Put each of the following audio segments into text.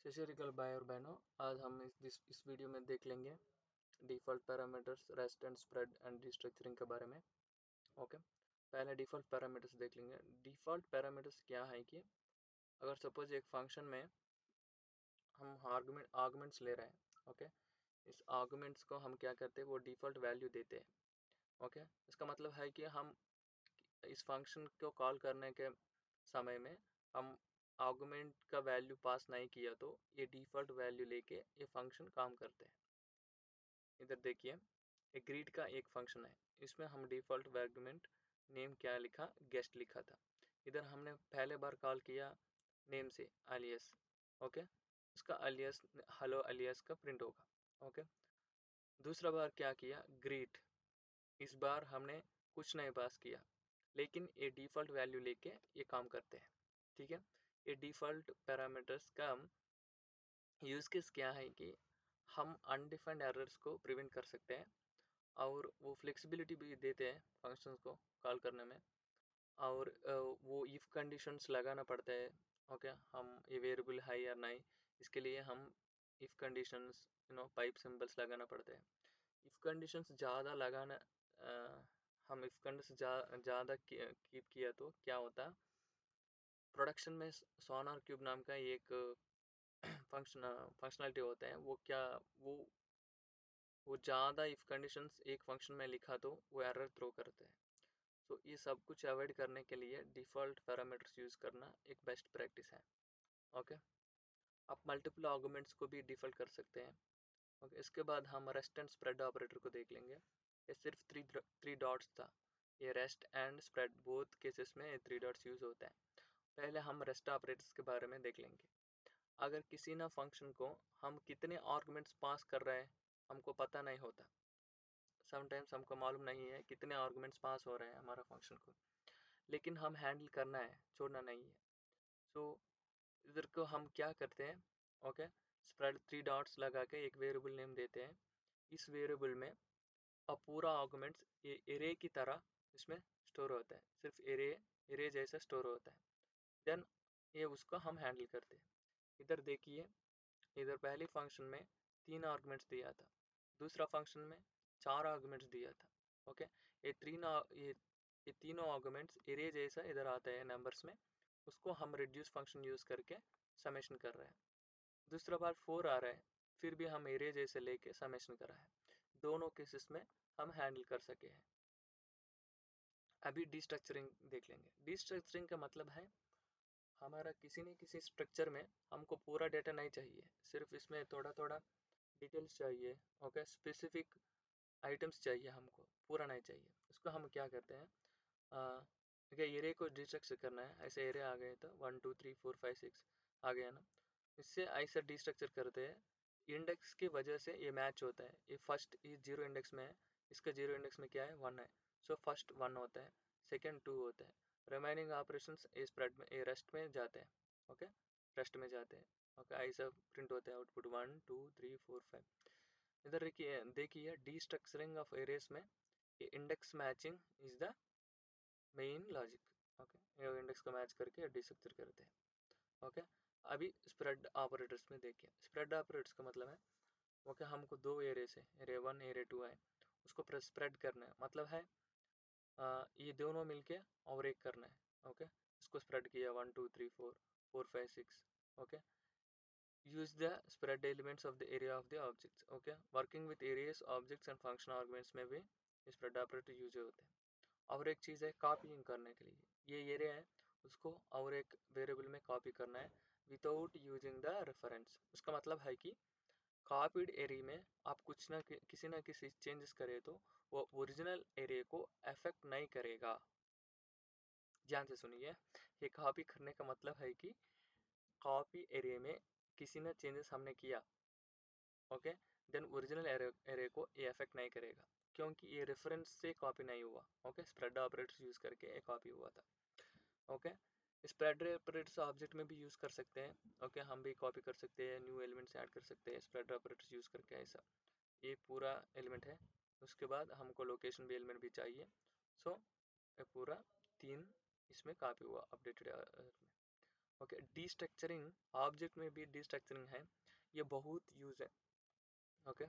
सत भाई और बहनों, आज हम इस वीडियो में देख लेंगे default parameters, rest and spread and destructuring के बारे में। ओके, पहले डिफ़ॉल्ट पैरामीटर्स देख लेंगे। डिफ़ॉल्ट पैरामीटर्स क्या है कि अगर सपोज एक फंक्शन में हम आर्गुमेंट्स ले रहे हैं, ओके, इस आर्गुमेंट्स को हम क्या करते हैं, वो डिफ़ॉल्ट वैल्यू देते हैं। ओके, इसका मतलब है कि हम इस फंक्शन को कॉल करने के समय में हम आर्गुमेंट का वैल्यू पास नहीं किया तो ये डिफ़ॉल्ट वैल्यू लेके ये फंक्शन काम करते हैं। इधर देखिए, एक ग्रीट का एक फंक्शन है, इसमें हम डिफ़ॉल्ट आर्गुमेंट नेम क्या लिखा, गेस्ट लिखा था। इधर हमने पहले बार कॉल किया नेम से अलियास। ओके, इसका अलियास हेलो अलियास का प्रिंट होगा। ओके, दूसरा बार क्या किया, ग्रीट। इस बार हमने कुछ नहीं पास किया, लेकिन ये डिफ़ॉल्ट वैल्यू लेके ये काम करते हैं। ठीक है, ये डिफ़ॉल्ट पैरामीटर्स का यूज़ केस क्या है कि हम अनडिफाइंड एरर्स को प्रिवेंट कर सकते हैं और वो फ्लेक्सिबिलिटी भी देते हैं फंक्शंस को कॉल करने में। और वो इफ़ कंडीशंस लगाना पड़ता है। ओके, हम ये वेरिएबल है या नहीं, इसके लिए हम इफ़ कंडीशंस पाइप सिंबल्स लगाना पड़ते हैं। इफ़ कंडीशंस ज़्यादा लगाना, हम इफ़ कंडीशन ज़्यादा कीप किया तो क्या होता, प्रोडक्शन में सोनार क्यूब नाम का एक फंक्शनलिटी होता है, वो क्या, वो ज़्यादा इफ़ कंडीशंस एक फंक्शन में लिखा तो वो एरर थ्रो करते हैं। तो ये सब कुछ अवॉइड करने के लिए डिफ़ॉल्ट पैरामीटर्स यूज़ करना एक बेस्ट प्रैक्टिस है। ओके, आप मल्टीपल आर्गुमेंट्स को भी डिफ़ॉल्ट कर सकते हैं। ओके, इसके बाद हम रेस्ट एंड स्प्रेड ऑपरेटर को देख लेंगे। ये सिर्फ थ्री डॉट्स था। ये rest and spread both cases में थ्री डॉट्स यूज़ होता है। पहले हम रेस्ट ऑपरेटर्स के बारे में देख लेंगे। अगर किसी ना फंक्शन को हम कितने आर्गुमेंट्स पास कर रहे हैं हमको पता नहीं होता। समटाइम्स हमको मालूम नहीं है कितने आर्गुमेंट्स पास हो रहे हैं हमारा फंक्शन को, लेकिन हम हैंडल करना है, छोड़ना नहीं है। सो इधर को हम क्या करते हैं, ओके, स्प्रेड थ्री डॉट्स लगा के एक वेरिएबल नेम देते हैं। इस वेरिएबल में अब पूरा आर्गुमेंट्स ये एरे की तरह इसमें स्टोर होता है, सिर्फ एरे जैसा स्टोर होता है। देन ये उसको हम हैंडल करते हैं। इधर देखिए, इधर पहले फंक्शन में 3 आर्गुमेंट्स दिया था, दूसरा फंक्शन में 4 आर्गुमेंट्स दिया था। ओके, ये तीनों आर्गुमेंट्स एरे जैसा इधर आता है नंबर्स में, उसको हम रिड्यूस फंक्शन यूज़ करके समेशन कर रहे हैं। दूसरा बार 4 आ रहा है, फिर भी हम एरे जैसे लेके समेशन कर रहे हैं। दोनों केसेस में हम हैंडल कर सके हैं। अभी डिस्ट्रक्चरिंग देख लेंगे। डिस्ट्रक्चरिंग का मतलब है हमारा किसी न किसी स्ट्रक्चर में हमको पूरा डेटा नहीं चाहिए, सिर्फ इसमें थोड़ा थोड़ा डिटेल्स चाहिए। ओके, स्पेसिफिक आइटम्स चाहिए, हमको पूरा नहीं चाहिए। उसको हम क्या करते हैं, ओके, एरे को डिस्ट्रक्चर करना है। ऐसे एरे आ गए तो 1 2 3 4 5 6 आ गया ना, इससे ऐसा डिस्ट्रक्चर करते हैं। इंडेक्स की वजह से ये मैच होता है। ये फर्स्ट ये जीरो इंडेक्स में है, इसका जीरो इंडेक्स में क्या है, 1 है। सो फर्स्ट 1 होता है, सेकेंड 2 होता है, रिमेनिंग ऑपरेशंस ये स्प्रेड में, ये रेस्ट में जाते हैं। ओके, रेस्ट में जाते हैं। ओके, ऐसा प्रिंट होता है आउटपुट 1 2 3 4 5। इधर देखिए डिस्ट्रक्चरिंग ऑफ एरेस में ये index matching is the main logic. Okay, ये इंडेक्स को मैच करके डिस्ट्रक्चर करते हैं। ओके, अभी स्प्रेड ऑपरेटर्स में देखिए। स्प्रेड ऑपरेटर्स का मतलब है, ओके, हमको दो एरे से एरे 1 एरे 2 है, उसको स्प्रेड करना है। मतलब है ये दोनों मिलके और एक करना है। ओके, इसको स्प्रेड किया 1 2 3 4 4 5 6। Okay, use the spread elements of the area of the objects. Okay, working with areas, objects and function arguments में भी spread operator यूज होते हैं। और एक चीज़ है कॉपीइंग करने के लिए, ये एरिया है उसको और एक वेरिएबल में कॉपी करना है विदाउट यूजिंग द रेफरेंस। उसका मतलब है कि कॉपीड एरिया में आप कुछ ना किसी ना किसी चेंजेस करें तो वो ओरिजिनल एरिया को अफेक्ट नहीं करेगा। ध्यान से सुनिए, ये कॉपी करने का मतलब है कि कॉपी एरिया में किसी ने चेंजेस हमने किया, ओके, देन ओरिजिनल एरे को ये अफेक्ट नहीं करेगा, क्योंकि ये रेफरेंस से कॉपी नहीं हुआ। ओके, स्प्रेड ऑपरेटर्स यूज करके ये कॉपी हुआ था। ओके, स्प्रेड ऑपरेटर्स ऑब्जेक्ट में भी यूज कर सकते हैं। ओके, हम भी कॉपी कर सकते हैं, न्यू एलिमेंट्स ऐड कर सकते हैं स्प्रेड ऑपरेटर्स यूज करके। ऐसा ये पूरा एलिमेंट है, उसके बाद हमको लोकेशन भी एलिमेंट भी चाहिए। सो ये पूरा 3 इसमें कॉपी हुआ अपडेटेड में। ओके, डिस्ट्रक्चरिंग, ऑब्जेक्ट में भी डिस्ट्रक्चरिंग है, ये बहुत यूज है। ओके,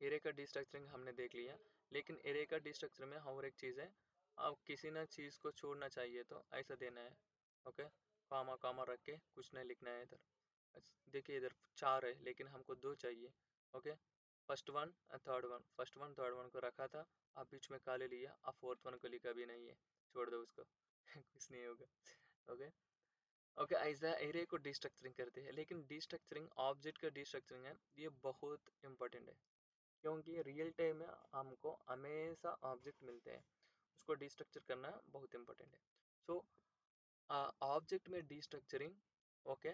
एरे का डिस्ट्रक्चरिंग हमने देख लिया, लेकिन एरे का डिस्ट्रक्चर में और एक चीज़ है, अब किसी ना चीज़ को छोड़ना चाहिए तो ऐसा देना है। ओके, कामा कामा रख के कुछ नहीं लिखना है इधर। देखिए इधर 4 है लेकिन हमको 2 चाहिए। Okay, first one third one, first one third one को रखा था, अब बीच में काले लिया, अब फोर्थ वन को लिखा भी नहीं है, छोड़ दो उसको। कुछ नहीं होगा। ओके, ओके, ऐसा एरे को डिस्ट्रक्चरिंग करते हैं, लेकिन डिस्ट्रक्चरिंग ऑब्जेक्ट का डिस्ट्रक्चरिंग है, ये बहुत इंपॉर्टेंट है, क्योंकि रियल टाइम में हमको हमेशा ऑब्जेक्ट मिलते हैं, उसको डिस्ट्रक्चर करना बहुत इंपॉर्टेंट है। सो ऑब्जेक्ट में डिस्ट्रक्चरिंग, ओके,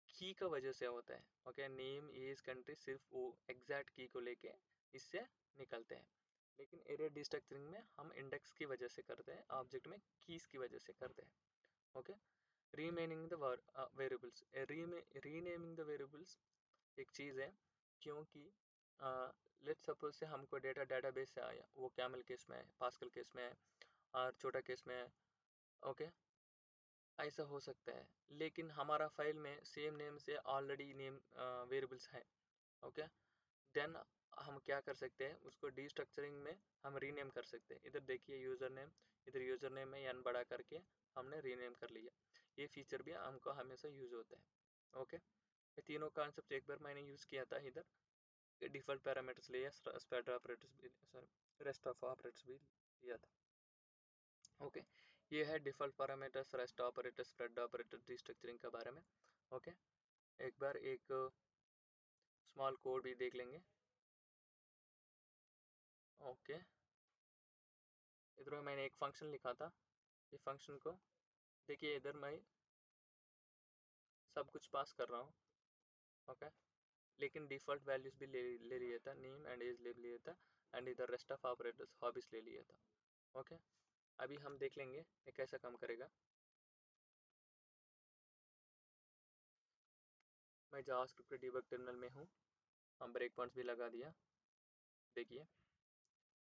की का वजह से होता है। ओके, नेम एज कंट्री सिर्फ वो एग्जैक्ट की को लेके इससे निकलते हैं, लेकिन एरे डिस्ट्रक्चरिंग में हम इंडेक्स की वजह से करते हैं, ऑब्जेक्ट में कीज की वजह से करते हैं। Okay, remaining the variables, renaming the variables एक चीज़ है, क्योंकि लेट सपोज से हमको डेटा डेटाबेस से आया, वो कैमल केस में है, पास्कल केस में है, और छोटा केस में है। ओके, ऐसा हो सकता है, लेकिन हमारा फाइल में सेम नेम से ऑलरेडी नेम वेरिएबल्स है। ओके, देन हम क्या कर सकते हैं, उसको डिस्ट्रक्चरिंग में हम रीनेम कर सकते हैं। इधर देखिए यूज़र नेम, इधर यूज़र नेम में एन बड़ा करके हमने रीनेम कर लिया। ये फीचर भी हमको हमेशा यूज़ होता है। ओके, ये तीनों कॉन्सेप्ट एक बार मैंने यूज़ किया था इधर, डिफ़ॉल्ट पैरामीटर्स लिया, स्प्रेड ऑपरेटर्स भी, सॉरी रेस्ट ऑफ ऑपरेटर्स भी लिया था। ओके, ये है default parameters, rest operator, spread operator, destructuring के बारे में। ओके, एक बार एक स्मॉल कोड भी देख लेंगे। ओके, इधर में मैंने एक फंक्शन लिखा था, ये फंक्शन को देखिए, इधर मैं सब कुछ पास कर रहा हूँ। ओके, लेकिन डिफ़ॉल्ट वैल्यूज भी ले लिया था, नेम एंड एज ले लिया था, एंड इधर रेस्ट ऑफ ऑपरेटर्स हॉबीज ले लिया था। ओके, अभी हम देख लेंगे ये कैसा काम करेगा। मैं जावास्क्रिप्ट के डीबग टर्मिनल में हूँ, हम ब्रेक पॉइंट्स भी लगा दिया, देखिए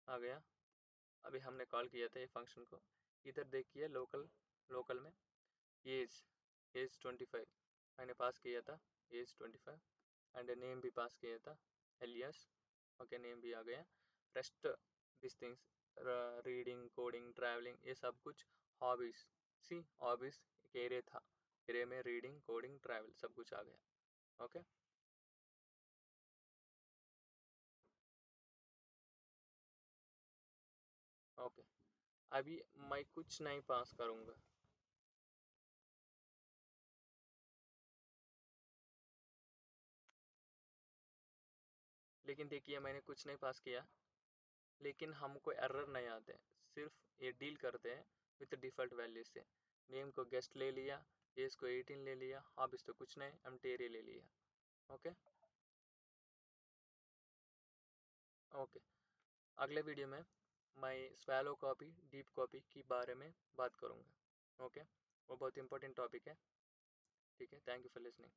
आ गया। अभी हमने कॉल किया था ये फंक्शन को, इधर देखिए लोकल, लोकल में एज, एज 25 मैंने पास किया था, एज 25, एंड नेम भी पास किया था, एलियस। ओके, नेम भी आ गया। Rest this things, reading, coding, travelling, ये सब कुछ हॉबीज, सी हॉबीज एक एरे था, एरे में रीडिंग, कोडिंग, ट्रैवल सब कुछ आ गया। ओके, ओके, अभी मैं कुछ नहीं पास करूँगा, लेकिन देखिए मैंने कुछ नहीं पास किया, लेकिन हमको एरर नहीं आते, सिर्फ ये डील करते हैं विथ डिफ़ॉल्ट वैल्यू से। नेम को गेस्ट ले लिया, एज को 18 ले लिया, हॉबीज तो कुछ नहीं, एम्प्टी ले लिया। ओके, ओके, अगले वीडियो में मैं स्वैलो कॉपी, डीप कॉपी के बारे में बात करूँगा। ओके, वो बहुत इंपॉर्टेंट टॉपिक है। ठीक है, थैंक यू फॉर लिसनिंग।